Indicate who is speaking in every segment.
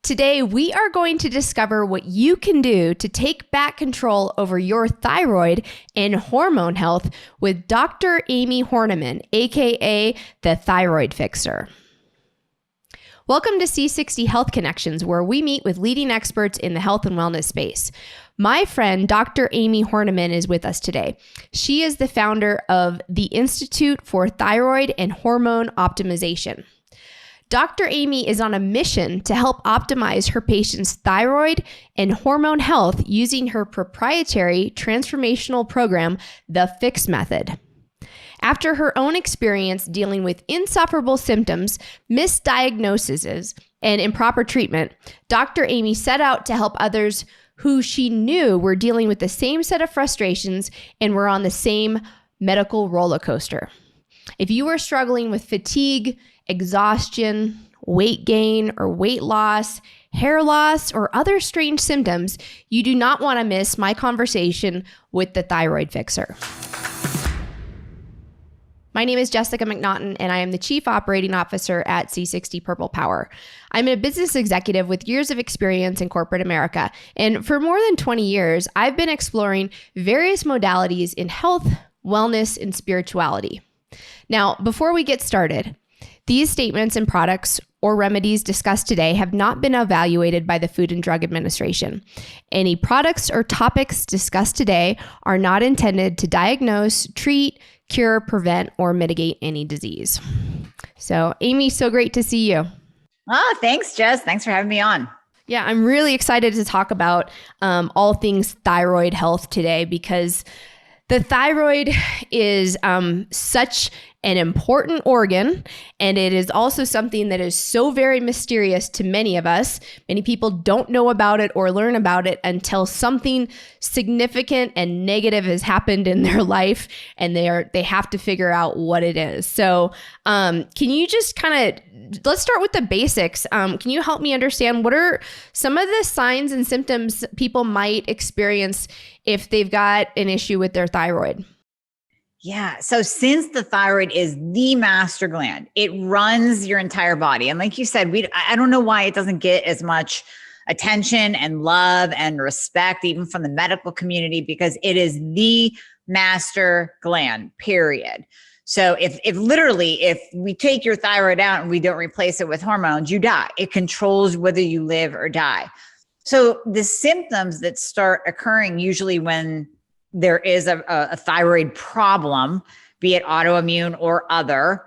Speaker 1: Today, we are going to discover what you can do to take back control over your thyroid and hormone health with Dr. Amie Hornaman, aka the Thyroid Fixer. Welcome to C60 Health Connections, where we meet with leading experts in the health and wellness space. My friend, Dr. Amie Hornaman, is with us today. She is the founder of the Institute for Thyroid and Hormone Optimization. Dr. Amie is on a mission to help optimize her patients' thyroid and hormone health using her proprietary transformational program, the Fix Method. After her own experience dealing with insufferable symptoms, misdiagnoses, and improper treatment, Dr. Amie set out to help others who she knew were dealing with the same set of frustrations and were on the same medical roller coaster. If you are struggling with fatigue, exhaustion, weight gain or weight loss, hair loss, or other strange symptoms, you do not want to miss my conversation with the Thyroid Fixer. My name is Jessica McNaughton, and I am the Chief Operating Officer at C60 Purple Power. I'm a business executive with years of experience in corporate America, and for more than 20 years, I've been exploring various modalities in health, wellness, and spirituality. Now, before we get started, these statements and products or remedies discussed today have not been evaluated by the Food and Drug Administration. Any products or topics discussed today are not intended to diagnose, treat, cure, prevent, or mitigate any disease. So, Amie, so great to see you.
Speaker 2: Oh, thanks, Jess. Thanks for having me on.
Speaker 1: Yeah, I'm really excited to talk about all things thyroid health today because the thyroid is such an important organ, and it is also something that is so very mysterious to many of us. Many people don't know about it or learn about it until something significant and negative has happened in their life, and they have to figure out what it is. So can you just let's start with the basics. Can you help me understand what are some of the signs and symptoms people might experience if they've got an issue with their thyroid?
Speaker 2: Yeah. So since the thyroid is the master gland, it runs your entire body. And like you said, I don't know why it doesn't get as much attention and love and respect, even from the medical community, because it is the master gland, period. So if we take your thyroid out and we don't replace it with hormones, you die. It controls whether you live or die. So the symptoms that start occurring usually when there is a thyroid problem, be it autoimmune or other,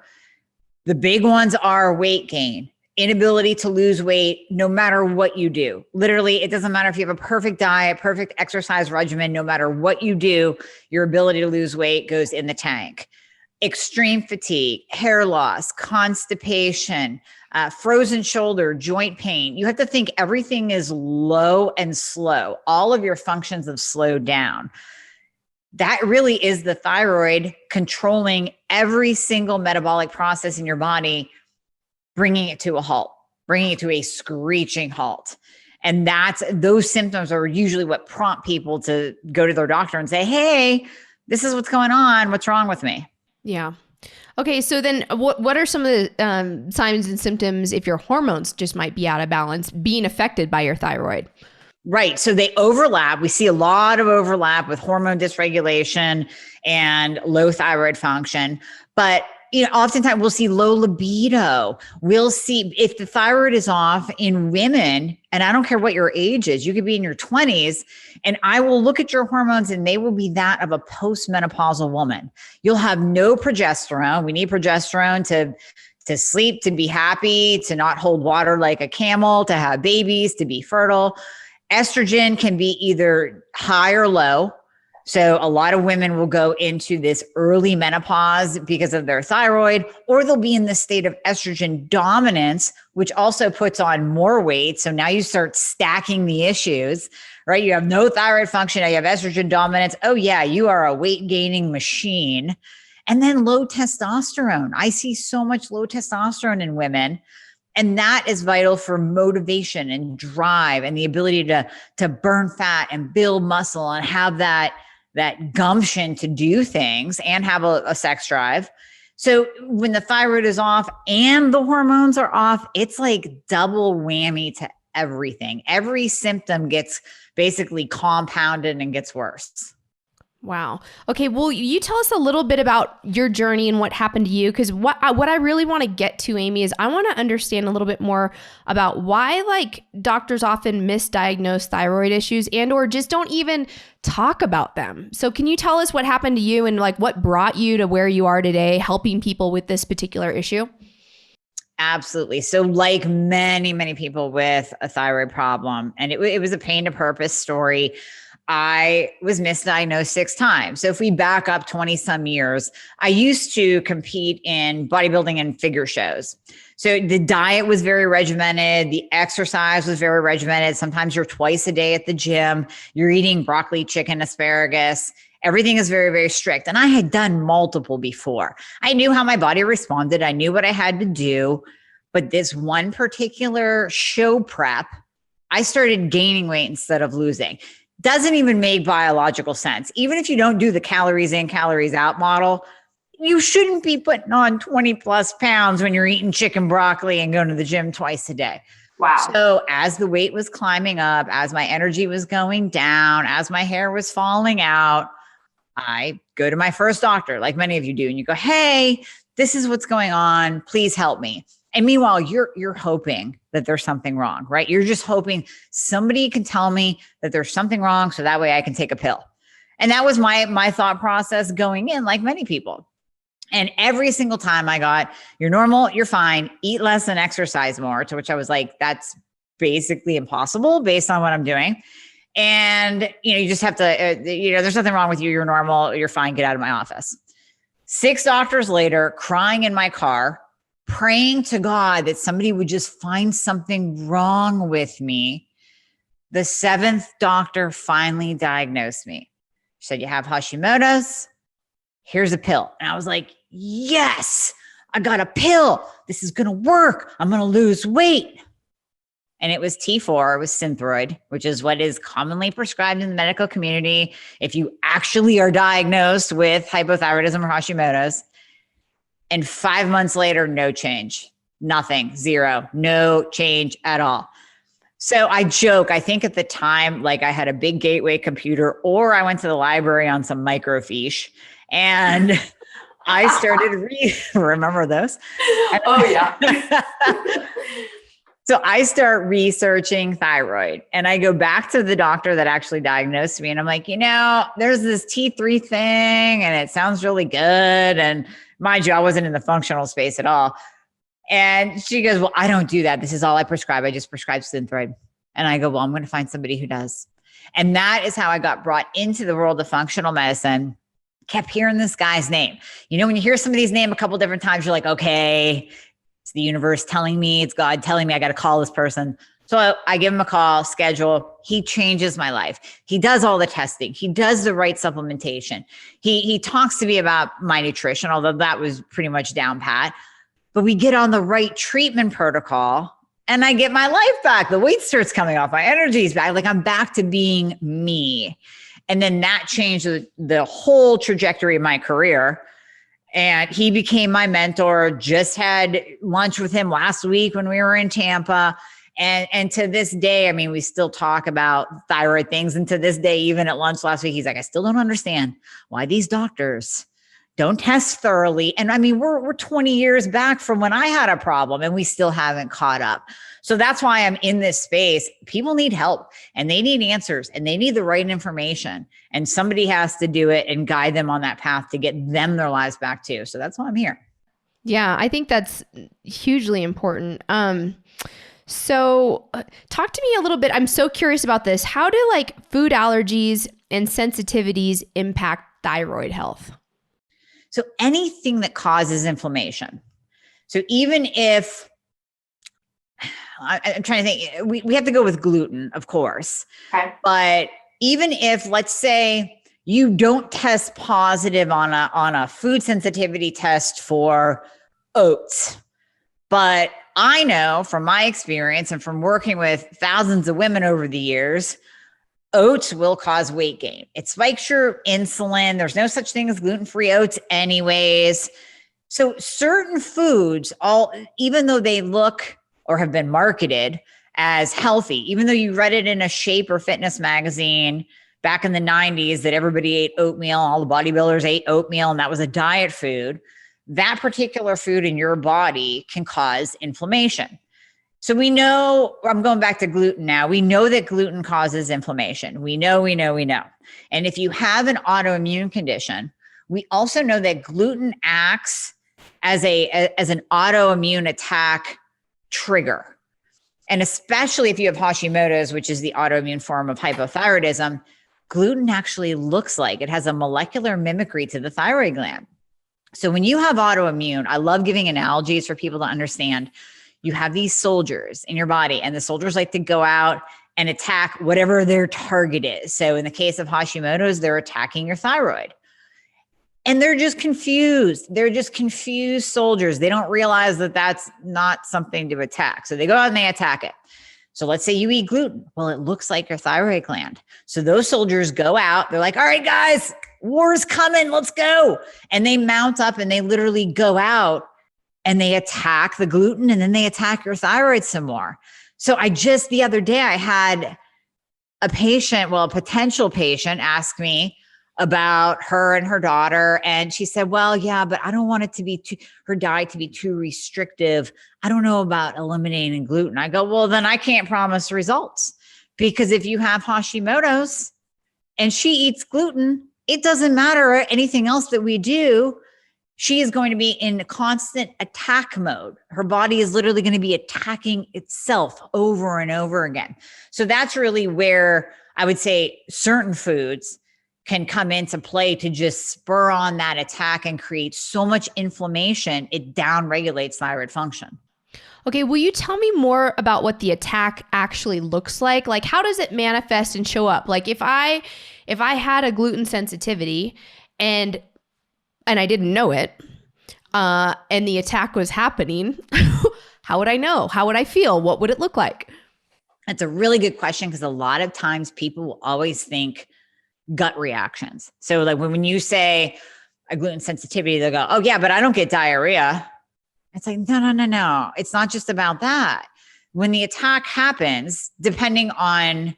Speaker 2: the big ones are weight gain, inability to lose weight, no matter what you do. Literally, it doesn't matter if you have a perfect diet, perfect exercise regimen, no matter what you do, your ability to lose weight goes in the tank. Extreme fatigue, hair loss, constipation, frozen shoulder, joint pain. You have to think everything is low and slow. All of your functions have slowed down. That really is the thyroid controlling every single metabolic process in your body, bringing it to a halt, bringing it to a screeching halt. And those symptoms are usually what prompt people to go to their doctor and say, hey, this is what's going on. What's wrong with me?
Speaker 1: Yeah. Okay. So then what are some of the signs and symptoms if your hormones just might be out of balance, being affected by your thyroid?
Speaker 2: Right. So they overlap. We see a lot of overlap with hormone dysregulation and low thyroid function. But oftentimes we'll see low libido. We'll see if the thyroid is off in women, and I don't care what your age is, you could be in your 20s, and I will look at your hormones and they will be that of a postmenopausal woman. You'll have no progesterone. We need progesterone to sleep, to be happy, to not hold water like a camel, to have babies, to be fertile. Estrogen can be either high or low. So a lot of women will go into this early menopause because of their thyroid, or they'll be in the state of estrogen dominance, which also puts on more weight. So now you start stacking the issues, right? You have no thyroid function. Now you have estrogen dominance. Oh yeah, you are a weight gaining machine. And then low testosterone. I see so much low testosterone in women. And that is vital for motivation and drive and the ability to burn fat and build muscle and have that gumption to do things and have a sex drive. So when the thyroid is off and the hormones are off, it's like double whammy to everything. Every symptom gets basically compounded and gets worse.
Speaker 1: Wow. Okay. Well, you tell us a little bit about your journey and what happened to you. Because what I really want to get to, Amie, is I want to understand a little bit more about why like doctors often misdiagnose thyroid issues and or just don't even talk about them. So can you tell us what happened to you and like what brought you to where you are today, helping people with this particular issue?
Speaker 2: Absolutely. So like many, many people with a thyroid problem, and it was a pain to purpose story. I was misdiagnosed 6 times. So if we back up 20 some years, I used to compete in bodybuilding and figure shows. So the diet was very regimented. The exercise was very regimented. Sometimes you're twice a day at the gym. You're eating broccoli, chicken, asparagus. Everything is very, very strict. And I had done multiple before. I knew how my body responded. I knew what I had to do. But this one particular show prep, I started gaining weight instead of losing. Doesn't even make biological sense. Even if you don't do the calories in, calories out model, you shouldn't be putting on 20 plus pounds when you're eating chicken, broccoli, and going to the gym twice a day.
Speaker 1: Wow.
Speaker 2: So as the weight was climbing up, as my energy was going down, as my hair was falling out, I go to my first doctor, like many of you do, and you go, hey, this is what's going on. Please help me. And meanwhile, you're hoping that there's something wrong, right? You're just hoping somebody can tell me that there's something wrong so that way I can take a pill. And that was my thought process going in, like many people. And every single time I got, you're normal, you're fine, eat less and exercise more, to which I was like, that's basically impossible based on what I'm doing. And, you just have to, there's nothing wrong with you. You're normal, you're fine, get out of my office. 6 doctors later, crying in my car, praying to God that somebody would just find something wrong with me. The 7th doctor finally diagnosed me. She said, you have Hashimoto's. Here's a pill. And I was like, yes, I got a pill. This is going to work. I'm going to lose weight. And it was T4, it was Synthroid, which is what is commonly prescribed in the medical community if you actually are diagnosed with hypothyroidism or Hashimoto's. And 5 months later, no change, nothing, 0, no change at all. So I joke, I think at the time, like I had a big gateway computer or I went to the library on some microfiche and I started remember those?
Speaker 1: Oh yeah.
Speaker 2: So I start researching thyroid and I go back to the doctor that actually diagnosed me. And I'm like, there's this T3 thing and it sounds really good. And mind you, I wasn't in the functional space at all. And she goes, well, I don't do that. This is all I prescribe. I just prescribe Synthroid. And I go, well, I'm going to find somebody who does. And that is how I got brought into the world of functional medicine. Kept hearing this guy's name. When you hear somebody's name a couple different times, you're like, okay, it's the universe telling me, it's God telling me I got to call this person. So I give him a call, schedule. He changes my life. He does all the testing. He does the right supplementation. He talks to me about my nutrition, although that was pretty much down pat. But we get on the right treatment protocol and I get my life back. The weight starts coming off. My energy is back. Like I'm back to being me. And then that changed the whole trajectory of my career. And he became my mentor. Just had lunch with him last week when we were in Tampa. And to this day, I mean, we still talk about thyroid things. And to this day, even at lunch last week, he's like, I still don't understand why these doctors don't test thoroughly. And I mean, we're 20 years back from when I had a problem and we still haven't caught up. So that's why I'm in this space. People need help and they need answers and they need the right information. And somebody has to do it and guide them on that path to get them their lives back too. So that's why I'm here.
Speaker 1: Yeah, I think that's hugely important. So talk to me a little bit. I'm so curious about this. How do food allergies and sensitivities impact thyroid health?
Speaker 2: So anything that causes inflammation. So even if, I'm trying to think, we have to go with gluten, of course. Okay. But even if, let's say, you don't test positive on a food sensitivity test for oats, but I know from my experience and from working with thousands of women over the years, oats will cause weight gain. It spikes your insulin. There's no such thing as gluten-free oats anyways. So certain foods, even though they look or have been marketed as healthy, even though you read it in a shape or fitness magazine back in the 90s that everybody ate oatmeal, all the bodybuilders ate oatmeal, and that was a diet food. That particular food in your body can cause inflammation. So we know, I'm going back to gluten now. We know that gluten causes inflammation. We know. And if you have an autoimmune condition, we also know that gluten acts as an autoimmune attack trigger. And especially if you have Hashimoto's, which is the autoimmune form of hypothyroidism, gluten actually looks like it has a molecular mimicry to the thyroid gland. So when you have autoimmune, I love giving analogies for people to understand. You have these soldiers in your body, and the soldiers like to go out and attack whatever their target is. So in the case of Hashimoto's, they're attacking your thyroid. And they're just confused. They're just confused soldiers. They don't realize that that's not something to attack. So they go out and they attack it. So let's say you eat gluten. Well, it looks like your thyroid gland. So those soldiers go out. They're like, all right, guys, war's coming. Let's go. And they mount up and they literally go out and they attack the gluten, and then they attack your thyroid some more. So the other day I had a potential patient ask me about her and her daughter. And she said, well, yeah, but I don't want it to be her diet to be too restrictive. I don't know about eliminating gluten. I go, well, then I can't promise results, because if you have Hashimoto's and she eats gluten, it doesn't matter anything else that we do. She is going to be in constant attack mode. Her body is literally going to be attacking itself over and over again. So that's really where I would say certain foods can come into play to just spur on that attack and create so much inflammation, it downregulates thyroid function.
Speaker 1: Okay, will you tell me more about what the attack actually looks like? Like, how does it manifest and show up? Like, if I had a gluten sensitivity and I didn't know it, and the attack was happening, how would I know? How would I feel? What would it look like?
Speaker 2: That's a really good question, because a lot of times people will always think gut reactions. So like when you say a gluten sensitivity, they'll go, oh yeah, but I don't get diarrhea. It's like, no. It's not just about that. When the attack happens, depending on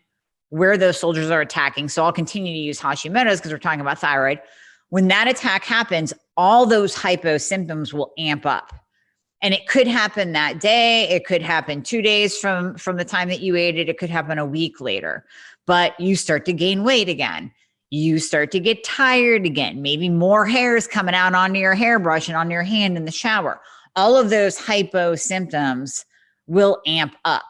Speaker 2: where those soldiers are attacking, so I'll continue to use Hashimoto's because we're talking about thyroid. When that attack happens, all those hypo symptoms will amp up. And it could happen that day. It could happen 2 days from the time that you ate it. It could happen a week later. But you start to gain weight again. You start to get tired again. Maybe more hairs coming out onto your hairbrush and on your hand in the shower. All of those hypo symptoms will amp up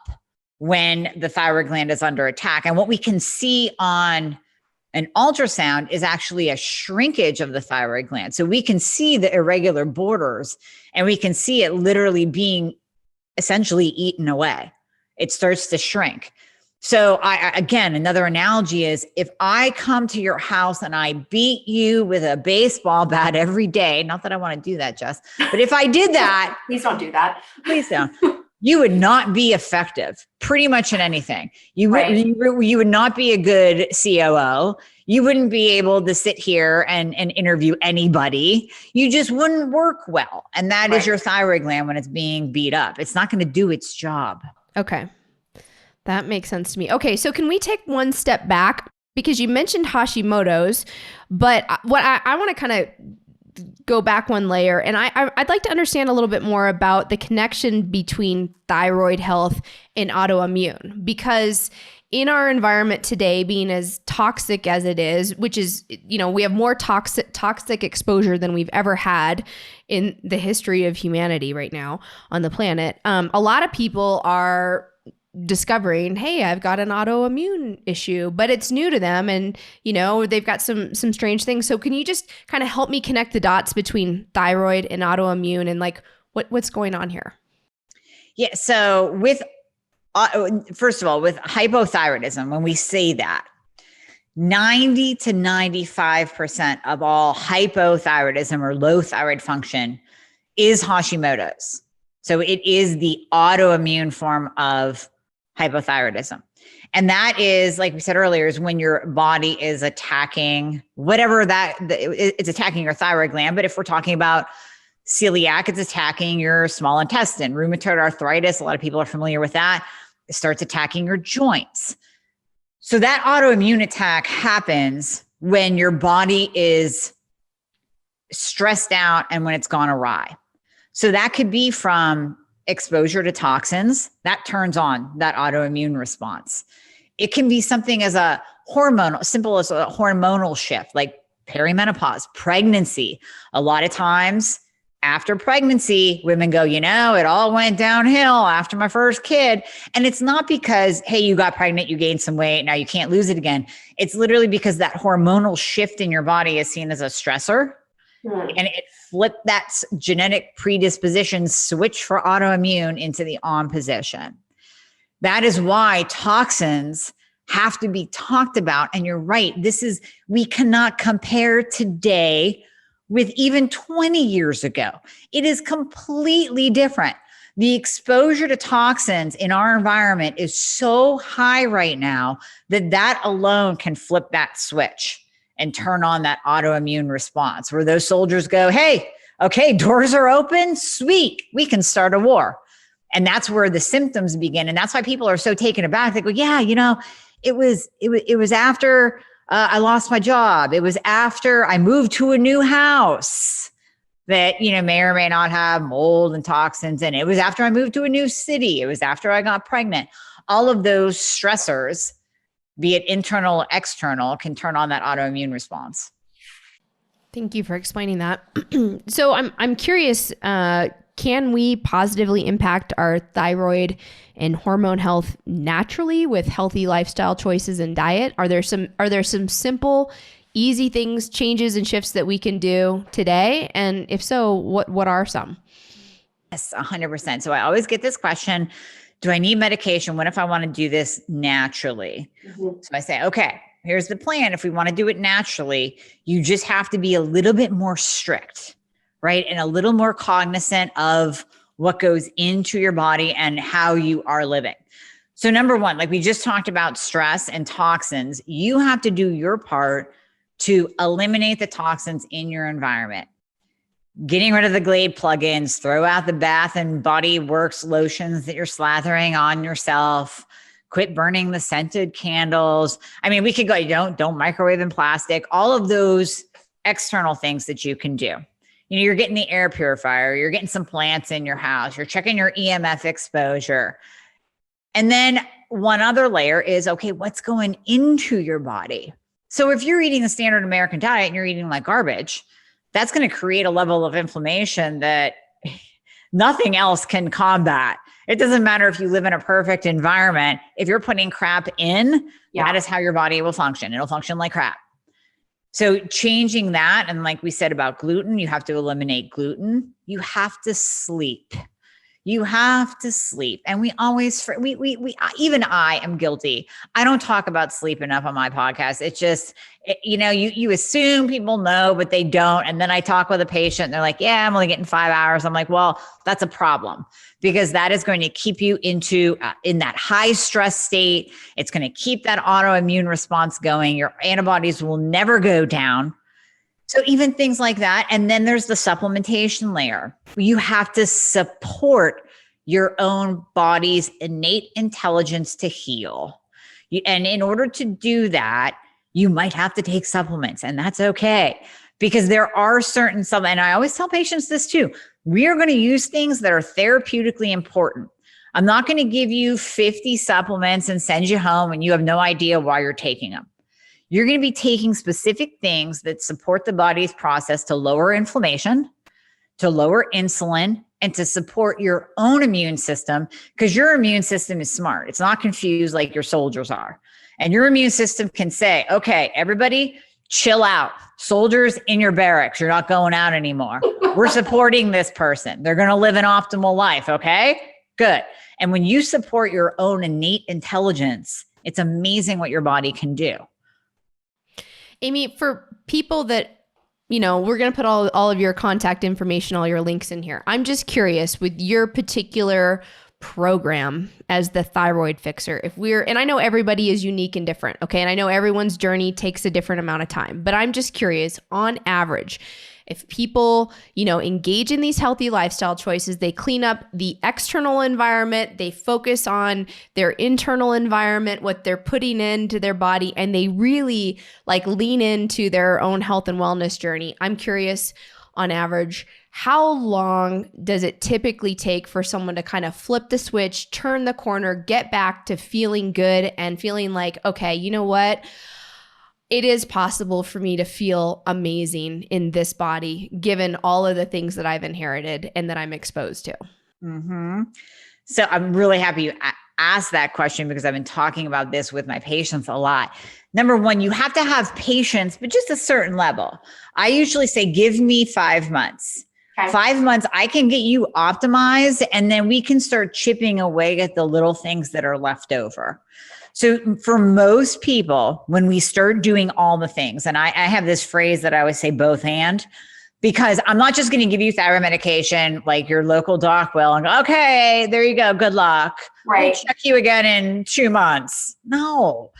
Speaker 2: when the thyroid gland is under attack. And what we can see on an ultrasound is actually a shrinkage of the thyroid gland. So we can see the irregular borders, and we can see it literally being essentially eaten away. It starts to shrink. So again, another analogy is if I come to your house and I beat you with a baseball bat every day, not that I want to do that, Jess, but if I did that,
Speaker 3: please don't do that.
Speaker 2: Please don't. You would not be effective pretty much in anything. You would not be a good COO. You wouldn't be able to sit here and interview anybody. You just wouldn't work well. And that is your thyroid gland when it's being beat up. It's not going to do its job.
Speaker 1: Okay. That makes sense to me. Okay, so can we take one step back? Because you mentioned Hashimoto's, but what I want to kind of go back one layer, and I'd like to understand a little bit more about the connection between thyroid health and autoimmune. Because in our environment today, being as toxic as it is, which is, we have more toxic exposure than we've ever had in the history of humanity right now on the planet. A lot of people are discovering, hey, I've got an autoimmune issue, but it's new to them, and they've got some strange things. So can you just kind of help me connect the dots between thyroid and autoimmune, and like what's going on here?
Speaker 2: Yeah. So first of all, with hypothyroidism, when we say that, 90 to 95% of all hypothyroidism or low thyroid function is Hashimoto's. So it is the autoimmune form of hypothyroidism. And that is, like we said earlier, is when your body is attacking it's attacking your thyroid gland. But if we're talking about celiac, it's attacking your small intestine. Rheumatoid arthritis, a lot of people are familiar with that. It starts attacking your joints. So that autoimmune attack happens when your body is stressed out and when it's gone awry. So that could be from exposure to toxins that turns on that autoimmune response. It can be something as a hormonal, simple as a hormonal shift, like perimenopause, pregnancy. A lot of times after pregnancy, women go, it all went downhill after my first kid. And it's not because, hey, you got pregnant, you gained some weight, now you can't lose it again. It's literally because that hormonal shift in your body is seen as a stressor. And it flipped that genetic predisposition switch for autoimmune into the on position. That is why toxins have to be talked about. And you're right. We cannot compare today with even 20 years ago. It is completely different. The exposure to toxins in our environment is so high right now that alone can flip that switch and turn on that autoimmune response where those soldiers go, hey, okay, doors are open. Sweet. We can start a war. And that's where the symptoms begin. And that's why people are so taken aback. They go, yeah, it was after I lost my job. It was after I moved to a new house that, may or may not have mold and toxins in it. It was after I moved to a new city. It was after I got pregnant. All of those stressors, be it internal or external, can turn on that autoimmune response.
Speaker 1: Thank you for explaining that. So I'm curious, can we positively impact our thyroid and hormone health naturally with healthy lifestyle choices and diet? Are there some simple, easy things, changes and shifts that we can do today? And if so, what are some?
Speaker 2: Yes, 100%. So I always get this question, do I need medication? What if I want to do this naturally? Mm-hmm. So I say, okay, here's the plan. If we want to do it naturally, you just have to be a little bit more strict, right? And a little more cognizant of what goes into your body and how you are living. So number one, like we just talked about stress and toxins, you have to do your part to eliminate the toxins in your environment. Getting rid of the Glade plugins, throw out the Bath and Body Works lotions that you're slathering on yourself, quit burning the scented candles. I mean, we could go, don't microwave in plastic, all of those external things that you can do. You're getting the air purifier, you're getting some plants in your house, you're checking your EMF exposure. And then one other layer is, okay, what's going into your body? So if you're eating the standard American diet and you're eating like garbage, that's going to create a level of inflammation that nothing else can combat. It doesn't matter if you live in a perfect environment. If you're putting crap in, that is how your body will function. It'll function like crap. So changing that, and like we said about gluten, you have to eliminate gluten. You have to sleep. You have to sleep. And we always, even I am guilty. I don't talk about sleep enough on my podcast. It's just, you assume people know, but they don't. And then I talk with a patient and they're like, yeah, I'm only getting 5 hours. I'm like, well, that's a problem because that is going to keep you in that high stress state. It's going to keep that autoimmune response going. Your antibodies will never go down. So even things like that. And then there's the supplementation layer. You have to support your own body's innate intelligence to heal. And in order to do that, you might have to take supplements, and that's okay. Because there are certain supplements, and I always tell patients this too, we are going to use things that are therapeutically important. I'm not going to give you 50 supplements and send you home and you have no idea why you're taking them. You're going to be taking specific things that support the body's process to lower inflammation, to lower insulin, and to support your own immune system, because your immune system is smart. It's not confused like your soldiers are. And your immune system can say, okay, everybody chill out. Soldiers in your barracks, you're not going out anymore. We're supporting this person. They're going to live an optimal life. Okay, good. And when you support your own innate intelligence, it's amazing what your body can do.
Speaker 1: Amie, for people that, we're going to put all of your contact information, all your links in here. I'm just curious with your particular program as the thyroid fixer, and I know everybody is unique and different. Okay. And I know everyone's journey takes a different amount of time, but I'm just curious, on average, if people, engage in these healthy lifestyle choices, they clean up the external environment, they focus on their internal environment, what they're putting into their body, and they really lean into their own health and wellness journey. I'm curious, on average, how long does it typically take for someone to kind of flip the switch, turn the corner, get back to feeling good and feeling like, okay, you know what? It is possible for me to feel amazing in this body, given all of the things that I've inherited and that I'm exposed to.
Speaker 2: Mm-hmm. So I'm really happy you asked that question, because I've been talking about this with my patients a lot. Number one, you have to have patience, but just a certain level. I usually say, give me 5 months. Okay. 5 months, I can get you optimized, and then we can start chipping away at the little things that are left over. So for most people, when we start doing all the things, and I have this phrase that I always say, both and, because I'm not just going to give you thyroid medication like your local doc will and go, okay, there you go, good luck.
Speaker 1: Right.
Speaker 2: We'll check you again in 2 months. No.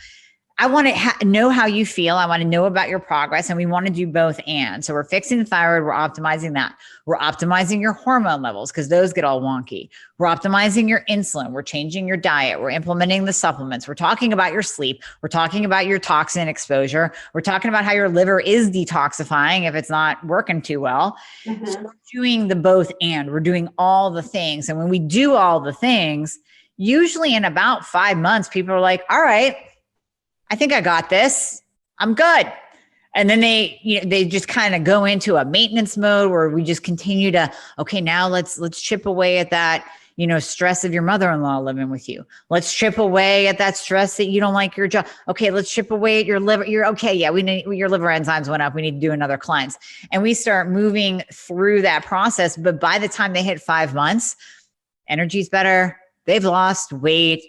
Speaker 2: I want to know how you feel. I want to know about your progress, and we want to do both and. So we're fixing the thyroid. We're optimizing that. We're optimizing your hormone levels, because those get all wonky. We're optimizing your insulin. We're changing your diet. We're implementing the supplements. We're talking about your sleep. We're talking about your toxin exposure. We're talking about how your liver is detoxifying if it's not working too well. Mm-hmm. So we're doing the both and. We're doing all the things. And when we do all the things, usually in about 5 months, people are like, all right, I think I got this. I'm good. And then they just kind of go into a maintenance mode where we just continue to, okay, now let's chip away at that, stress of your mother-in-law living with you. Let's chip away at that stress that you don't like your job. Okay, let's chip away at your liver. You're okay. Yeah, your liver enzymes went up. We need to do another cleanse. And we start moving through that process. But by the time they hit 5 months, energy's better. They've lost weight.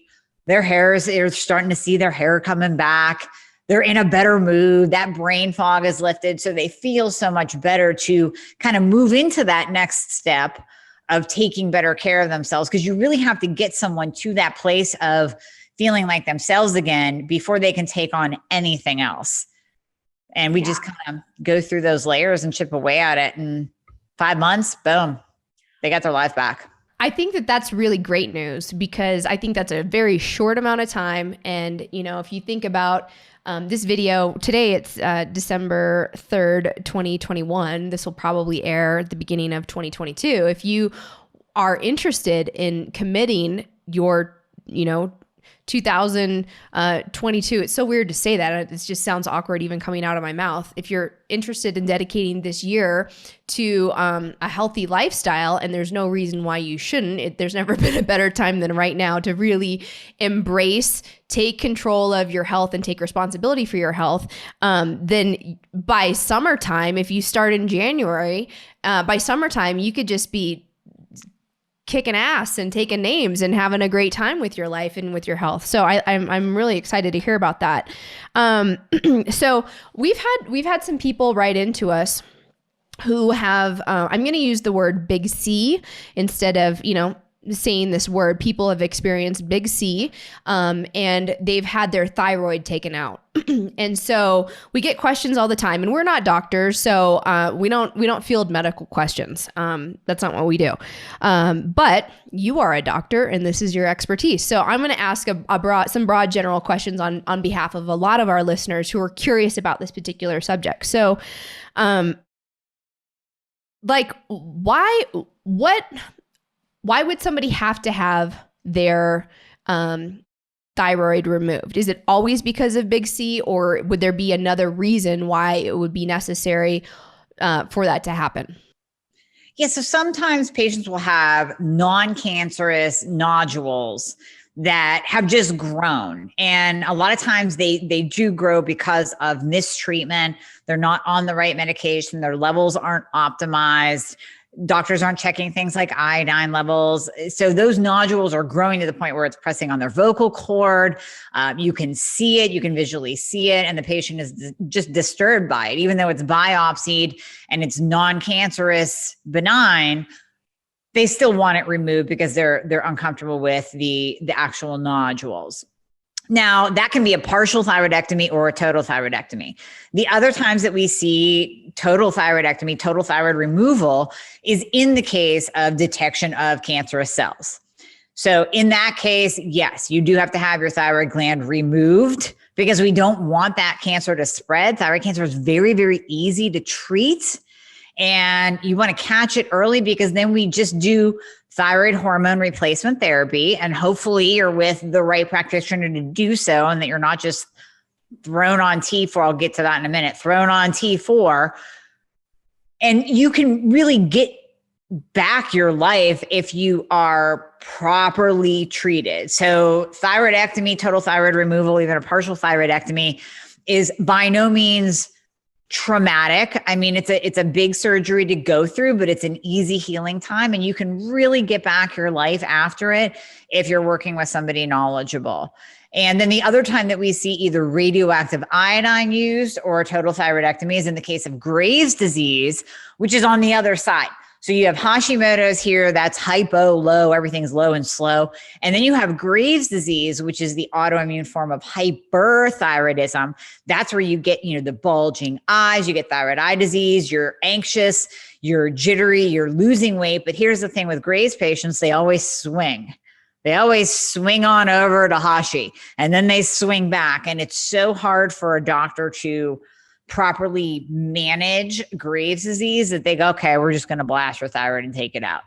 Speaker 2: Their hairs, they're starting to see their hair coming back. They're in a better mood. That brain fog is lifted. So they feel so much better to kind of move into that next step of taking better care of themselves. Because you really have to get someone to that place of feeling like themselves again before they can take on anything else. And we just kind of go through those layers and chip away at it. And 5 months, boom, they got their life back.
Speaker 1: I think that that's really great news, because I think that's a very short amount of time. And, if you think about this video today, it's December 3rd, 2021. This will probably air at the beginning of 2022. If you are interested in committing your, 2022, it's so weird to say that. It just sounds awkward even coming out of my mouth. If you're interested in dedicating this year to a healthy lifestyle, and there's no reason why you shouldn't, there's never been a better time than right now to really embrace, take control of your health and take responsibility for your health. Then by summertime, if you start in January, by summertime, you could just be kicking ass and taking names and having a great time with your life and with your health. So I'm really excited to hear about that. So we've had some people write into us who have, I'm going to use the word big C instead of, saying this word. People have experienced big C, and they've had their thyroid taken out. And so we get questions all the time, and we're not doctors, so we don't field medical questions. That's not what we do. But you are a doctor, and this is your expertise. So I'm going to ask some broad general questions on behalf of a lot of our listeners who are curious about this particular subject. So, why would somebody have to have their thyroid removed? Is it always because of big C, or would there be another reason why it would be necessary for that to happen?
Speaker 2: Yeah, so sometimes patients will have non-cancerous nodules that have just grown. And a lot of times they do grow because of mistreatment. They're not on the right medication. Their levels aren't optimized. Doctors aren't checking things like iodine levels. So those nodules are growing to the point where it's pressing on their vocal cord. You can see it, you can visually see it, and the patient is just disturbed by it. Even though it's biopsied and it's non-cancerous, benign, they still want it removed because they're uncomfortable with the actual nodules. Now, that can be a partial thyroidectomy or a total thyroidectomy. The other times that we see total thyroidectomy, total thyroid removal, is in the case of detection of cancerous cells. So in that case, yes, you do have to have your thyroid gland removed because we don't want that cancer to spread. Thyroid cancer is very, very easy to treat. And you want to catch it early because then we just do thyroid hormone replacement therapy. And hopefully you're with the right practitioner to do so, and that you're not just thrown on T4. I'll get to that in a minute. Thrown on T4. And you can really get back your life if you are properly treated. So thyroidectomy, total thyroid removal, even a partial thyroidectomy is by no means traumatic. I mean, it's a big surgery to go through, but it's an easy healing time, and you can really get back your life after it if you're working with somebody knowledgeable. And then the other time that we see either radioactive iodine used or a total thyroidectomy is in the case of Graves' disease, which is on the other side. So you have Hashimoto's here, that's hypo, low, everything's low and slow. And then you have Graves' disease, which is the autoimmune form of hyperthyroidism. That's where you get, the bulging eyes, you get thyroid eye disease, you're anxious, you're jittery, you're losing weight. But here's the thing with Graves' patients, they always swing. They always swing on over to Hashi, and then they swing back. And it's so hard for a doctor to properly manage Graves' disease that they go, okay, we're just going to blast your thyroid and take it out.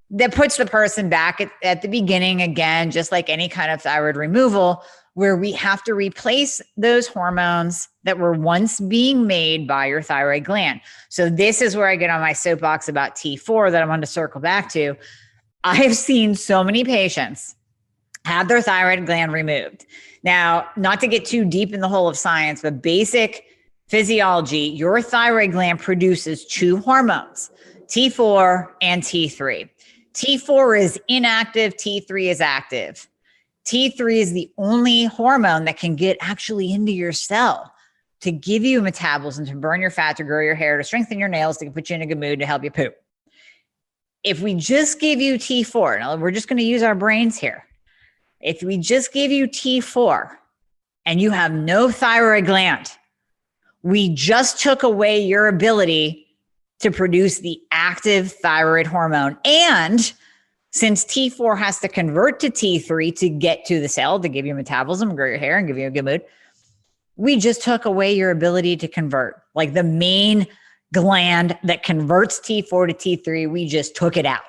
Speaker 2: That puts the person back at the beginning again, just like any kind of thyroid removal, where we have to replace those hormones that were once being made by your thyroid gland. So this is where I get on my soapbox about T4 that I'm going to circle back to. I've seen so many patients have their thyroid gland removed. Now, not to get too deep in the hole of science, but basic physiology, your thyroid gland produces two hormones, T4 and T3. T4 is inactive, T3 is active. T3 is the only hormone that can get actually into your cell to give you metabolism, to burn your fat, to grow your hair, to strengthen your nails, to put you in a good mood, to help you poop. If we just give you T4, now we're just going to use our brains here. If we just give you T4 and you have no thyroid gland, we just took away your ability to produce the active thyroid hormone. And since T4 has to convert to T3 to get to the cell, to give you metabolism, grow your hair, and give you a good mood, we just took away your ability to convert. Like the main gland that converts T4 to T3, we just took it out.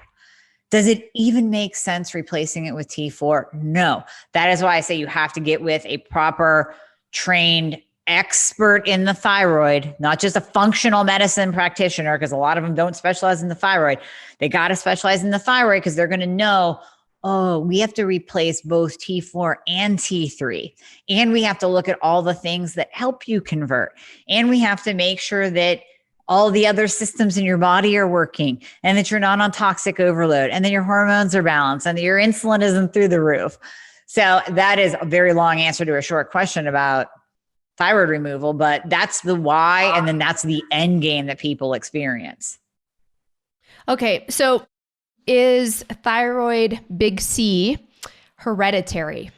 Speaker 2: Does it even make sense replacing it with T4? No. That is why I say you have to get with a proper trained expert in the thyroid, not just a functional medicine practitioner, because a lot of them don't specialize in the thyroid. They got to specialize in the thyroid because they're going to know, oh, we have to replace both T4 and T3. And we have to look at all the things that help you convert. And we have to make sure that all the other systems in your body are working, and that you're not on toxic overload, and that your hormones are balanced, and that your insulin isn't through the roof. So that is a very long answer to a short question about thyroid removal, but that's the why. And then that's the end game that people experience.
Speaker 1: Okay. So is thyroid big C hereditary?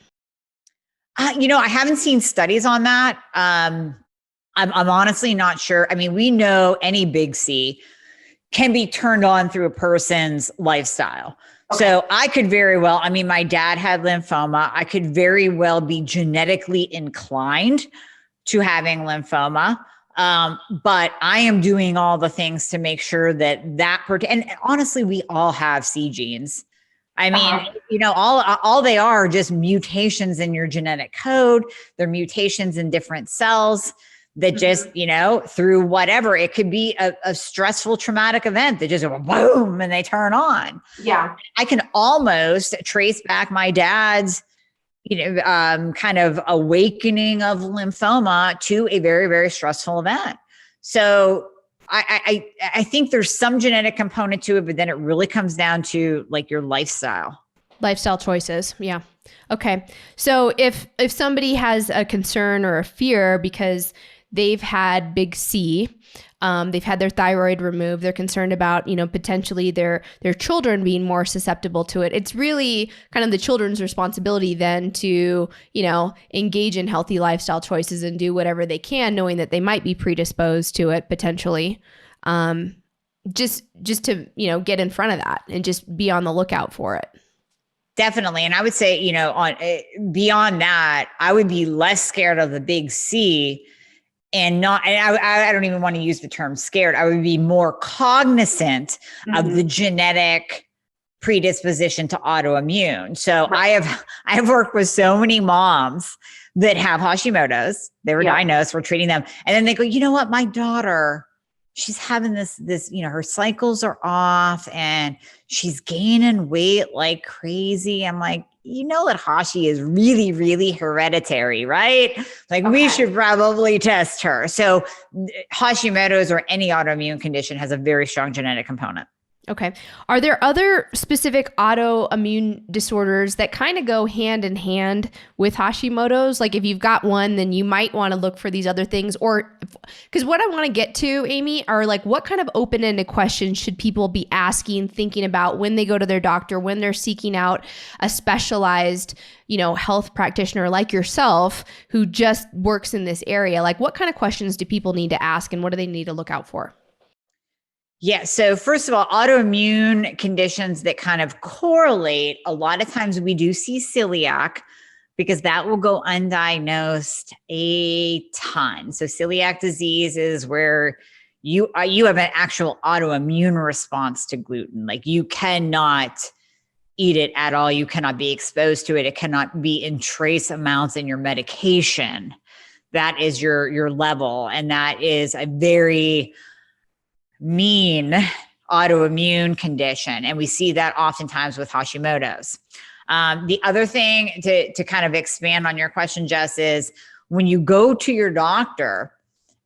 Speaker 2: I haven't seen studies on that. I'm honestly not sure. I mean, we know any big C can be turned on through a person's lifestyle. Okay. So I could very well, my dad had lymphoma. I could very well be genetically inclined to having lymphoma. But I am doing all the things to make sure that and honestly, we all have C genes. All they are just mutations in your genetic code. They're mutations in different cells that just, through whatever, it could be a stressful traumatic event that just go boom and they turn on.
Speaker 1: Yeah.
Speaker 2: I can almost trace back my dad's kind of awakening of lymphoma to a very, very stressful event. So I think there's some genetic component to it, but then it really comes down to like your lifestyle
Speaker 1: choices. Yeah. Okay. So if somebody has a concern or a fear because they've had big C, they've had their thyroid removed. They're concerned about, potentially their children being more susceptible to it. It's really kind of the children's responsibility then to, engage in healthy lifestyle choices and do whatever they can, knowing that they might be predisposed to it potentially. Just to, get in front of that and just be on the lookout for it.
Speaker 2: Definitely. And I would say, beyond that, I would be less scared of the big C and I don't even want to use the term scared. I would be more cognizant of the genetic predisposition to autoimmune. So I have worked with so many moms that have Hashimoto's. They were diagnosed, we're treating them. And then they go, you know what, my daughter, she's having this, her cycles are off and she's gaining weight like crazy. I'm like, that Hashi is really, really hereditary, right? Like we should probably test her. So Hashimoto's or any autoimmune condition has a very strong genetic component.
Speaker 1: Okay. Are there other specific autoimmune disorders that kind of go hand in hand with Hashimoto's? Like if you've got one, then you might want to look for these other things, or because what I want to get to, Amie, are like what kind of open-ended questions should people be asking, thinking about when they go to their doctor, when they're seeking out a specialized, health practitioner like yourself who just works in this area? Like what kind of questions do people need to ask and what do they need to look out for?
Speaker 2: Yeah. So first of all, autoimmune conditions that kind of correlate, a lot of times we do see celiac because that will go undiagnosed a ton. So celiac disease is where you have an actual autoimmune response to gluten. Like you cannot eat it at all. You cannot be exposed to it. It cannot be in trace amounts in your medication. That is your level. And that is a very mean autoimmune condition. And we see that oftentimes with Hashimoto's. The other thing to kind of expand on your question, Jess, is when you go to your doctor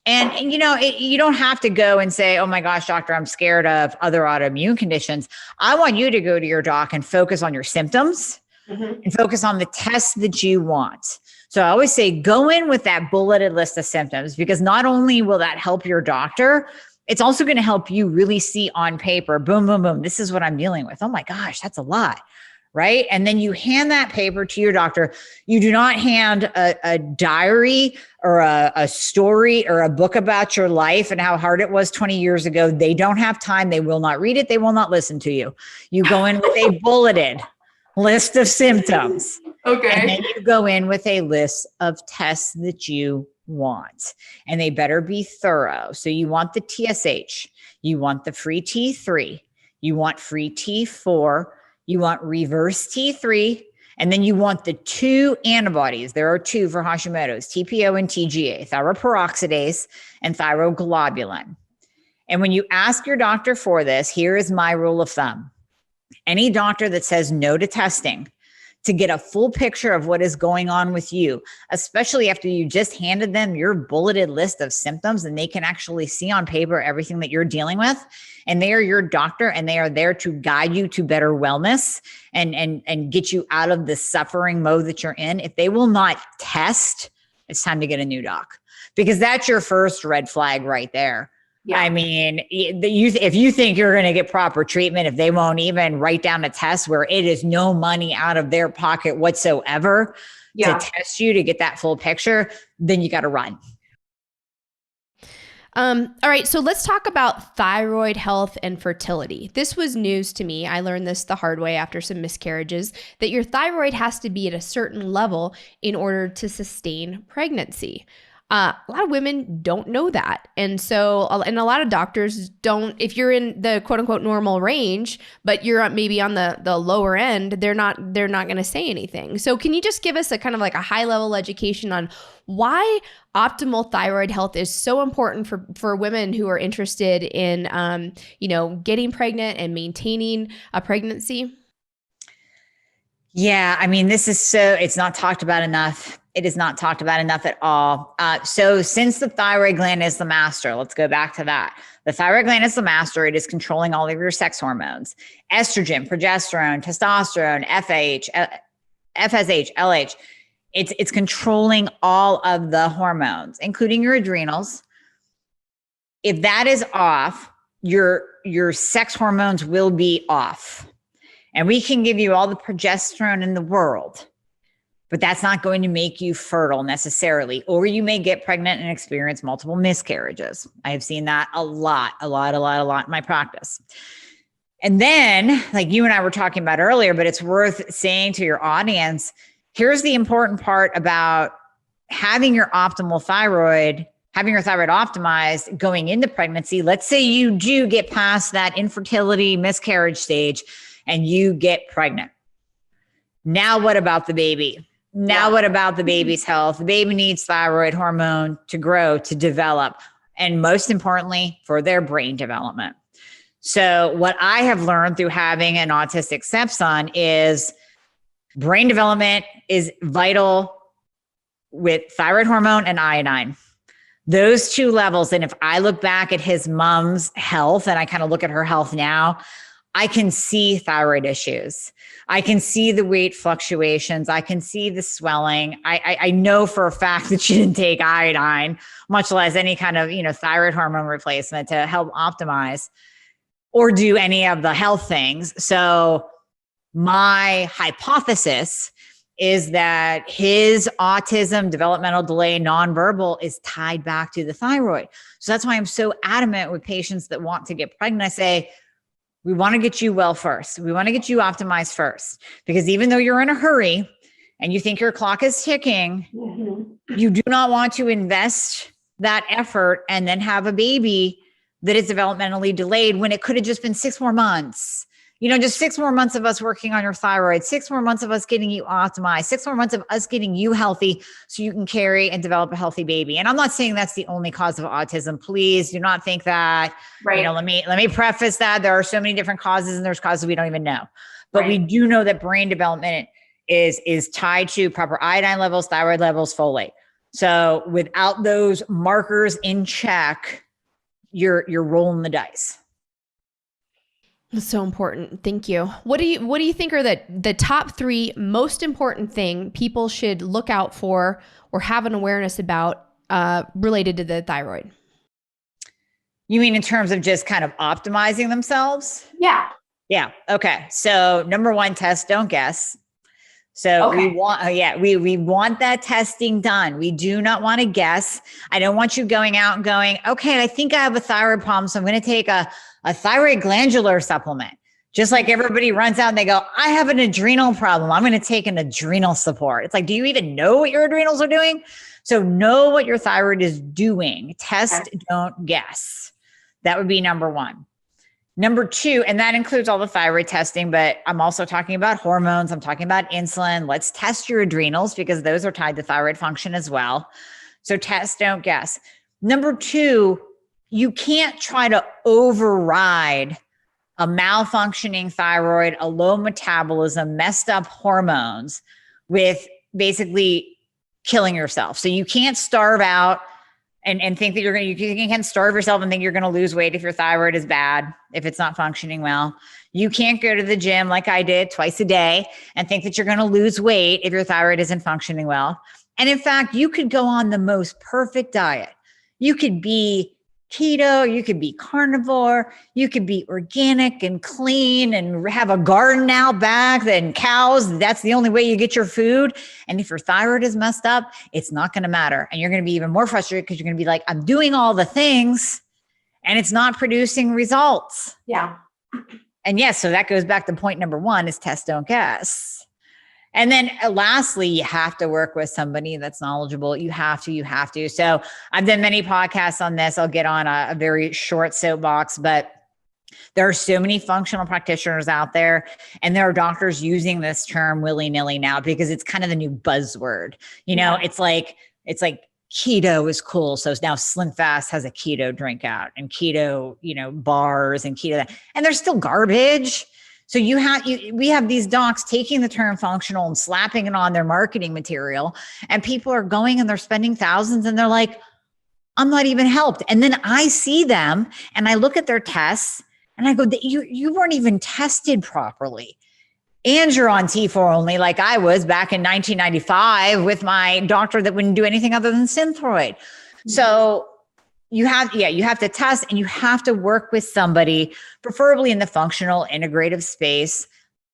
Speaker 2: and you don't have to go and say, oh my gosh, doctor, I'm scared of other autoimmune conditions. I want you to go to your doc and focus on your symptoms and focus on the tests that you want. So I always say, go in with that bulleted list of symptoms, because not only will that help your doctor, it's also going to help you really see on paper, boom, boom, boom, this is what I'm dealing with. Oh my gosh, that's a lot, right? And then you hand that paper to your doctor. You do not hand a diary or a story or a book about your life and how hard it was 20 years ago. They don't have time. They will not read it. They will not listen to you. You go in with a bulleted list of symptoms.
Speaker 1: Okay.
Speaker 2: And then you go in with a list of tests that you want, and they better be thorough. So you want the TSH, you want the free T3, you want free T4, you want reverse T3, and then you want the two antibodies. There are two for Hashimoto's, TPO and TGA, thyroperoxidase and thyroglobulin. And when you ask your doctor for this, here is my rule of thumb. Any doctor that says no to testing to get a full picture of what is going on with you, especially after you just handed them your bulleted list of symptoms and they can actually see on paper everything that you're dealing with, and they are your doctor and they are there to guide you to better wellness and get you out of the suffering mode that you're in. If they will not test, it's time to get a new doc, because that's your first red flag right there. Yeah. I mean, if you think you're going to get proper treatment, if they won't even write down a test where it is no money out of their pocket whatsoever to test you to get that full picture, then you got to run.
Speaker 1: All right. So let's talk about thyroid health and fertility. This was news to me. I learned this the hard way after some miscarriages, that your thyroid has to be at a certain level in order to sustain pregnancy. A lot of women don't know that. And so, and a lot of doctors don't, if you're in the quote unquote normal range, but you're maybe on the lower end, they're not going to say anything. So can you just give us a kind of like a high level education on why optimal thyroid health is so important for women who are interested in, getting pregnant and maintaining a pregnancy?
Speaker 2: Yeah. I mean, it's not talked about enough. It is not talked about enough at all. So since the thyroid gland is the master, let's go back to that. The thyroid gland is the master. It is controlling all of your sex hormones, estrogen, progesterone, testosterone, FSH, LH. It's controlling all of the hormones, including your adrenals, if that is off, your sex hormones will be off. And we can give you all the progesterone in the world, but that's not going to make you fertile necessarily. Or you may get pregnant and experience multiple miscarriages. I have seen that a lot in my practice. And then, like you and I were talking about earlier, but it's worth saying to your audience, here's the important part about having your optimal thyroid, having your thyroid optimized going into pregnancy. Let's say you do get past that infertility miscarriage stage and you get pregnant. Now, what about the baby? Now, what about the baby's health? The baby needs thyroid hormone to grow, to develop, and most importantly, for their brain development. So what I have learned through having an autistic stepson is brain development is vital with thyroid hormone and iodine. Those two levels. And if I look back at his mom's health and I kind of look at her health now, I can see thyroid issues. I can see the weight fluctuations. I can see the swelling. I know for a fact that she didn't take iodine, much less any kind of, thyroid hormone replacement to help optimize or do any of the health things. So my hypothesis is that his autism, developmental delay, nonverbal is tied back to the thyroid. So that's why I'm so adamant with patients that want to get pregnant. I say, we want to get you well first. We want to get you optimized first, because even though you're in a hurry and you think your clock is ticking, you do not want to invest that effort and then have a baby that is developmentally delayed when it could have just been 6 more months. Just 6 more months of us working on your thyroid, 6 more months of us getting you optimized, 6 more months of us getting you healthy so you can carry and develop a healthy baby. And I'm not saying that's the only cause of autism. Please do not think that. Right. Let me preface that there are so many different causes, and there's causes we don't even know. But we do know that brain development is tied to proper iodine levels, thyroid levels, folate. So without those markers in check, you're rolling the dice.
Speaker 1: That's so important. Thank you. What do you think are the top 3 most important thing people should look out for or have an awareness about related to the thyroid?
Speaker 2: You mean in terms of just kind of optimizing themselves?
Speaker 1: Yeah.
Speaker 2: Yeah. Okay. So number 1, test, don't guess. So we want, we want that testing done. We do not want to guess. I don't want you going out and going, okay, I think I have a thyroid problem, so I'm going to take a thyroid glandular supplement. Just like everybody runs out and they go, I have an adrenal problem, I'm going to take an adrenal support. It's like, do you even know what your adrenals are doing? So know what your thyroid is doing. Test, don't guess. That would be number 1. Number 2, and that includes all the thyroid testing, but I'm also talking about hormones. I'm talking about insulin. Let's test your adrenals because those are tied to thyroid function as well. So test, don't guess. Number 2, you can't try to override a malfunctioning thyroid, a low metabolism, messed up hormones with basically killing yourself. So you can't starve out and think that you can't starve yourself and think you're going to lose weight if your thyroid is bad, if it's not functioning well. You can't go to the gym like I did twice a day and think that you're going to lose weight if your thyroid isn't functioning well. And in fact, you could go on the most perfect diet. You could be keto, you could be carnivore, you could be organic and clean and have a garden out back and cows. That's the only way you get your food. And if your thyroid is messed up, it's not going to matter. And you're going to be even more frustrated because you're going to be like, I'm doing all the things and it's not producing results.
Speaker 1: Yeah.
Speaker 2: And yes, so that goes back to point number 1 is test, don't guess. And then lastly, you have to work with somebody that's knowledgeable. You have to. So I've done many podcasts on this. I'll get on a very short soapbox, but there are so many functional practitioners out there, and there are doctors using this term willy-nilly now because it's kind of the new buzzword. It's like keto is cool. So now Slim Fast has a keto drink out and keto, bars and keto, and they're still garbage. So we have these docs taking the term functional and slapping it on their marketing material, and people are going and they're spending thousands and they're like, I'm not even helped. And then I see them and I look at their tests and I go, you weren't even tested properly. And you're on T4 only like I was back in 1995 with my doctor that wouldn't do anything other than Synthroid. So you have to test, and you have to work with somebody, preferably in the functional integrative space,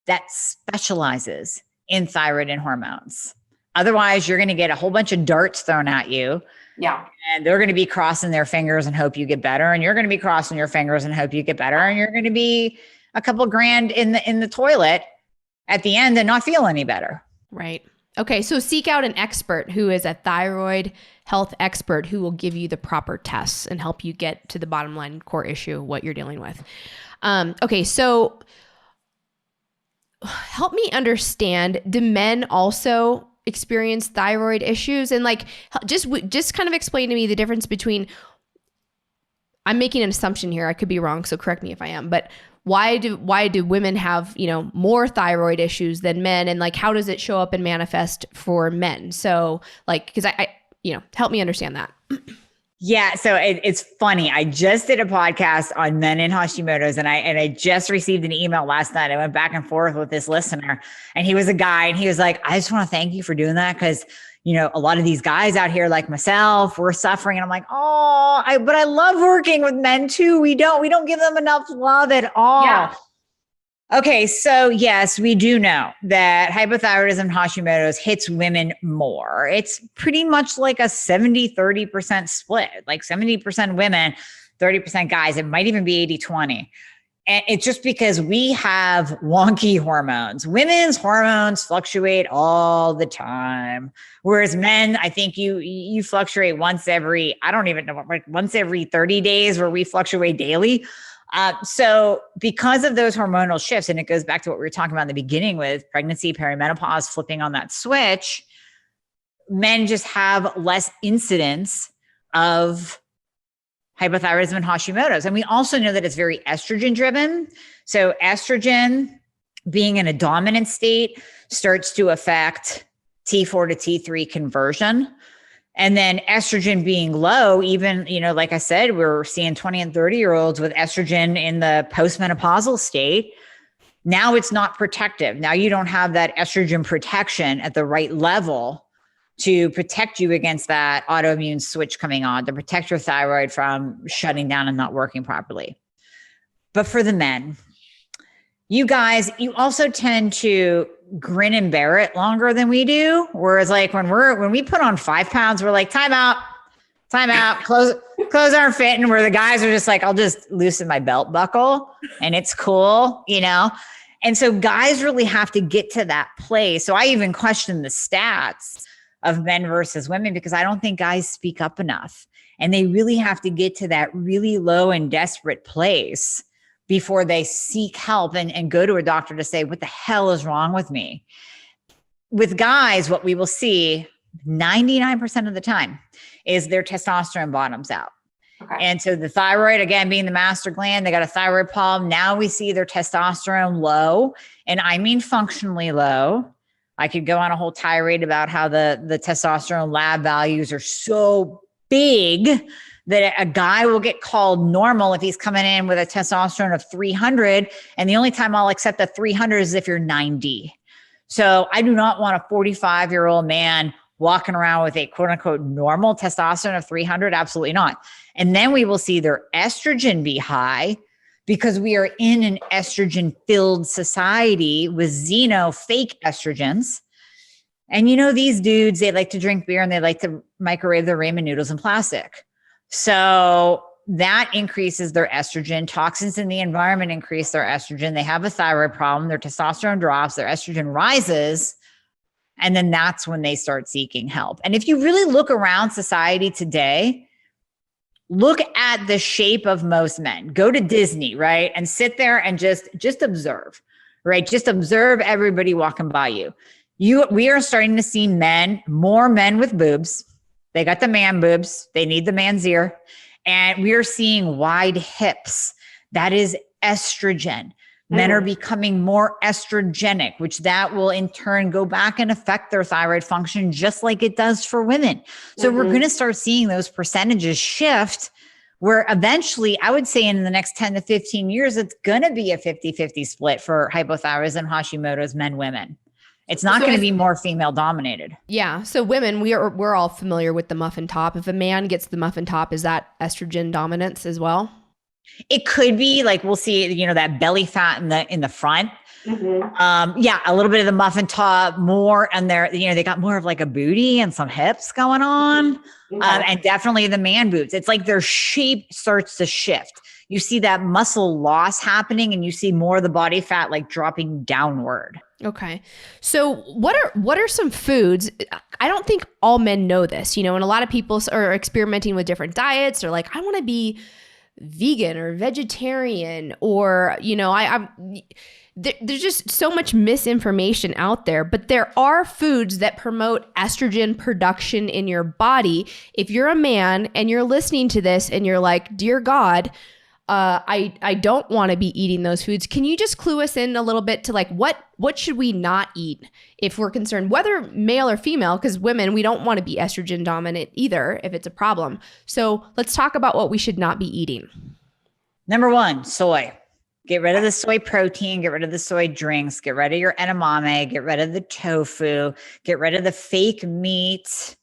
Speaker 2: that specializes in thyroid and hormones. Otherwise, you're going to get a whole bunch of darts thrown at you.
Speaker 1: Yeah.
Speaker 2: And they're going to be crossing their fingers and hope you get better. And you're going to be crossing your fingers and hope you get better. And you're going to be a couple grand in the toilet at the end and not feel any better.
Speaker 1: Right. Okay. So seek out an expert who is a thyroid health expert who will give you the proper tests and help you get to the bottom line core issue, what you're dealing with. Okay. So help me understand, do men also experience thyroid issues? And like, just kind of explain to me the difference between, I'm making an assumption here, I could be wrong, so correct me if I am, but why do women have, more thyroid issues than men? And like, how does it show up and manifest for men? So like, cause I help me understand that.
Speaker 2: Yeah. So it's funny. I just did a podcast on men and Hashimoto's, and I just received an email last night. I went back and forth with this listener, and he was a guy, and he was like, I just want to thank you for doing that. Cause a lot of these guys out here like myself, we're suffering. And I'm like, but I love working with men too. We don't give them enough love at all. Yeah. Okay. So yes, we do know that hypothyroidism Hashimoto's hits women more. It's pretty much like a 70-30% split, like 70% women, 30% guys. It might even be 80-20. And it's just because we have wonky hormones. Women's hormones fluctuate all the time. Whereas men, I think you fluctuate once every, I don't even know, like once every 30 days, where we fluctuate daily. So because of those hormonal shifts, and it goes back to what we were talking about in the beginning with pregnancy, perimenopause, flipping on that switch, men just have less incidence of hypothyroidism and Hashimoto's. And we also know that it's very estrogen driven. So estrogen being in a dominant state starts to affect T4 to T3 conversion. And then estrogen being low, even, like I said, we're seeing 20 and 30-year-olds with estrogen in the postmenopausal state. Now it's not protective. Now you don't have that estrogen protection at the right level to protect you against that autoimmune switch coming on, to protect your thyroid from shutting down and not working properly. But for the men, you guys, you also tend to grin and bear it longer than we do. Whereas like when we put on 5 pounds, we're like, time out, clothes aren't fitting, where the guys are just like, I'll just loosen my belt buckle and it's cool, And so guys really have to get to that place. So I even question the stats of men versus women, because I don't think guys speak up enough, and they really have to get to that really low and desperate place before they seek help and go to a doctor to say, what the hell is wrong with me? With guys, what we will see 99% of the time is their testosterone bottoms out. Okay. And so the thyroid, again, being the master gland, they got a thyroid problem. Now we see their testosterone low, and I mean functionally low. I could go on a whole tirade about how the testosterone lab values are so big that a guy will get called normal if he's coming in with a testosterone of 300. And the only time I'll accept the 300 is if you're 90. So I do not want a 45-year-old man walking around with a quote unquote normal testosterone of 300. Absolutely not. And then we will see their estrogen be high, because we are in an estrogen filled society with fake estrogens. And these dudes, they like to drink beer and they like to microwave their ramen noodles in plastic. So that increases their estrogen. Toxins in the environment increase their estrogen. They have a thyroid problem. Their testosterone drops, their estrogen rises. And then that's when they start seeking help. And if you really look around society today, look at the shape of most men. Go to Disney, right? And sit there and just observe, right? Just observe everybody walking by you. We are starting to see more men with boobs. They got the man boobs. They need the man's ear. And we are seeing wide hips. That is estrogen. Men are becoming more estrogenic, which that will in turn go back and affect their thyroid function, just like it does for women. So we're going to start seeing those percentages shift, where eventually I would say in the next 10 to 15 years, it's going to be a 50-50 split for hypothyroidism, Hashimoto's, men, women. It's not going to be more female dominated.
Speaker 1: Yeah. So women, we're all familiar with the muffin top. If a man gets the muffin top, is that estrogen dominance as well?
Speaker 2: It could be like, we'll see, that belly fat in the front. Yeah, a little bit of the muffin top, more, and they got more of like a booty and some hips going on, and definitely the man boobs. It's like their shape starts to shift. You see that muscle loss happening, and you see more of the body fat like dropping downward.
Speaker 1: Okay. So what are some foods? I don't think all men know this, and a lot of people are experimenting with different diets, or like, I want to be vegan or vegetarian, or, there's just so much misinformation out there, but there are foods that promote estrogen production in your body. If you're a man and you're listening to this and you're like, dear God, I don't want to be eating those foods. Can you just clue us in a little bit to like, what should we not eat if we're concerned, whether male or female? Because women, we don't want to be estrogen dominant either if it's a problem. So let's talk about what we should not be eating.
Speaker 2: Number 1, soy. Get rid of the soy protein, get rid of the soy drinks, get rid of your edamame, get rid of the tofu, get rid of the fake meat.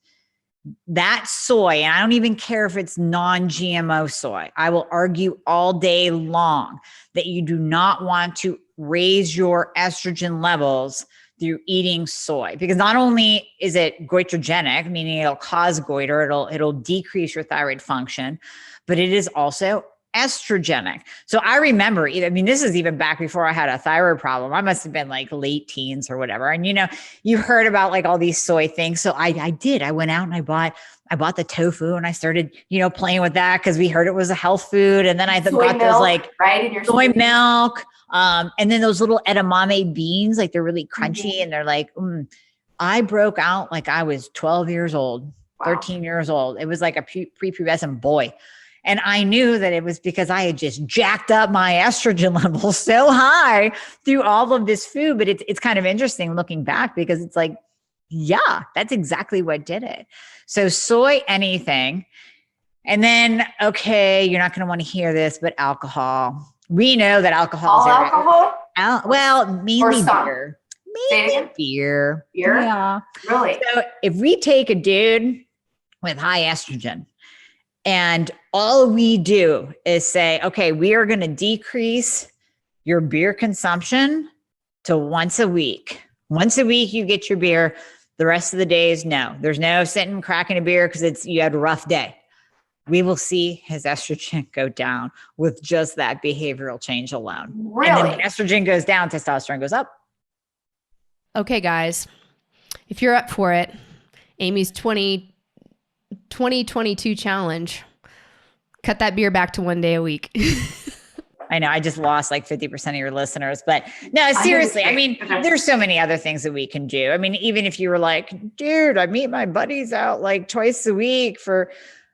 Speaker 2: That soy, and I don't even care if it's non-GMO soy. I will argue all day long that you do not want to raise your estrogen levels through eating soy, because not only is it goitrogenic, meaning it'll cause goiter, it'll decrease your thyroid function, but it is also estrogenic. So I remember, this is even back before I had a thyroid problem. I must have been like late teens or whatever. And you heard about like all these soy things. So I did. I went out and I bought the tofu, and I started, playing with that because we heard it was a health food. And then I got those like soy milk. And then those little edamame beans, like they're really crunchy, and they're like, I broke out like I was 12 years old, 13 years old. It was like a prepubescent boy. And I knew that it was because I had just jacked up my estrogen levels so high through all of this food. But it's kind of interesting looking back, because it's like, yeah, that's exactly what did it. So soy, anything. And then, okay, you're not going to want to hear this, but alcohol. We know that alcohol is mainly beer. Mainly beer. Yeah.
Speaker 1: Really?
Speaker 2: So if we take a dude with high estrogen, and all we do is say, okay, we are going to decrease your beer consumption to once a week. Once a week, you get your beer. The rest of the days, no. There's no sitting cracking a beer because you had a rough day. We will see his estrogen go down with just that behavioral change alone.
Speaker 1: Really?
Speaker 2: And then when estrogen goes down, testosterone goes up.
Speaker 1: Okay, guys, if you're up for it, Amie's 2022 challenge, cut that beer back to 1 day a week.
Speaker 2: I know I just lost like 50% of your listeners, but no, seriously. There's so many other things that we can do. Even if you were like, dude, I meet my buddies out like twice a week for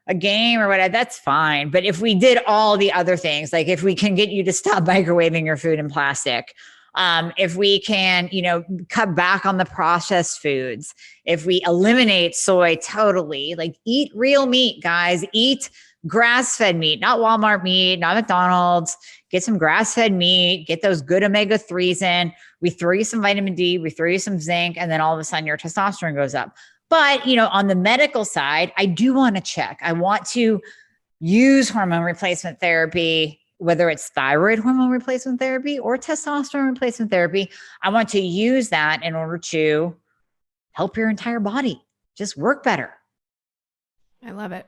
Speaker 2: a game or whatever, that's fine. But if we did all the other things, like if we can get you to stop microwaving your food in plastic, if we can, cut back on the processed foods, if we eliminate soy totally, like eat real meat, guys, eat grass-fed meat, not Walmart meat, not McDonald's, get some grass-fed meat, get those good omega-3s in. We throw you some vitamin D, we throw you some zinc, and then all of a sudden your testosterone goes up. But, on the medical side, I do want to check. I want to use hormone replacement therapy, whether it's thyroid hormone replacement therapy or testosterone replacement therapy. I want to use that in order to help your entire body just work better.
Speaker 1: I love it.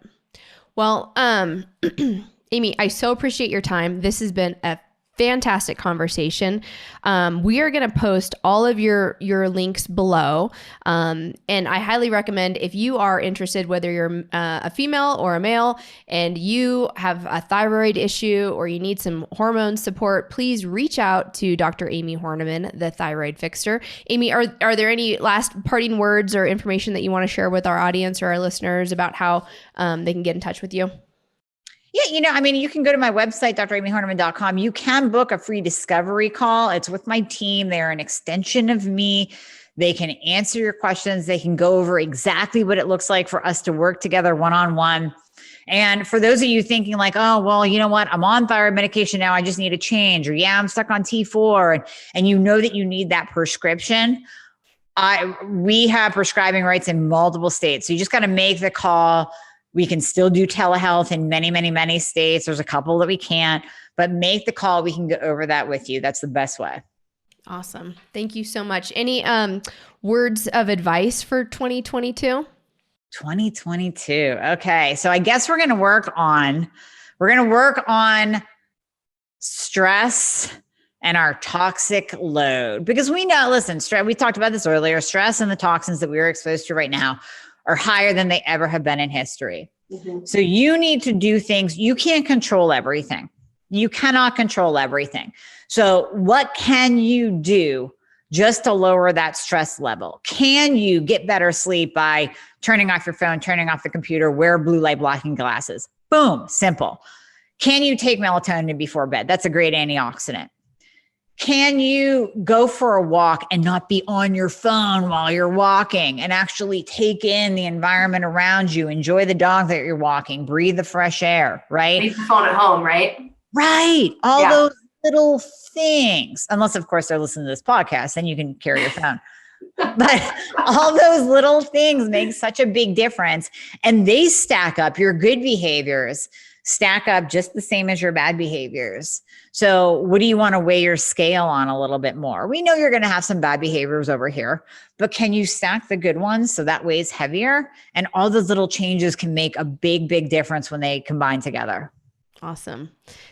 Speaker 1: Well, Amie, I so appreciate your time. This has been a fantastic conversation. We are going to post all of your links below. And I highly recommend, if you are interested, whether you're a female or a male, and you have a thyroid issue or you need some hormone support, please reach out to Dr. Amie Hornaman, the Thyroid Fixer. Amie, are there any last parting words or information that you want to share with our audience or our listeners about how they can get in touch with you?
Speaker 2: Yeah, you can go to my website, dramihornaman.com. You can book a free discovery call. It's with my team. They're an extension of me. They can answer your questions. They can go over exactly what it looks like for us to work together one-on-one. And for those of you thinking like, oh, well, you know what? I'm on thyroid medication now. I just need a change. Or I'm stuck on T4. And you know that you need that prescription. We have prescribing rights in multiple states. So you just got to make the call. We can still do telehealth in many, many, many states. There's a couple that we can't, but make the call. We can go over that with you. That's the best way.
Speaker 1: Awesome. Thank you so much. Any words of advice for 2022?
Speaker 2: 2022. Okay. So I guess we're going to work on stress and our toxic load, because we know, listen, stress, we talked about this earlier, stress and the toxins that we are exposed to right now are higher than they ever have been in history. Mm-hmm. So you need to do things. You can't control everything. You cannot control everything. So what can you do just to lower that stress level? Can you get better sleep by turning off your phone, turning off the computer, wear blue light blocking glasses? Boom, simple. Can you take melatonin before bed? That's a great antioxidant. Can you go for a walk and not be on your phone while you're walking and actually take in the environment around you, enjoy the dog that you're walking, breathe the fresh air, right?
Speaker 1: Leave the phone at home, right?
Speaker 2: Right. All those little things, unless of course they're listening to this podcast, then you can carry your phone. But all those little things make such a big difference, and they stack up. Your good behaviors stack up just the same as your bad behaviors. So what do you want to weigh your scale on a little bit more? We know you're going to have some bad behaviors over here, but can you stack the good ones so that weighs heavier? And all those little changes can make a big, big difference when they combine together.
Speaker 1: Awesome.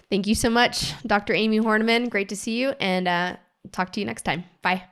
Speaker 1: Thank you so much, Dr. Amie Hornaman. Great to see you, and talk to you next time. Bye.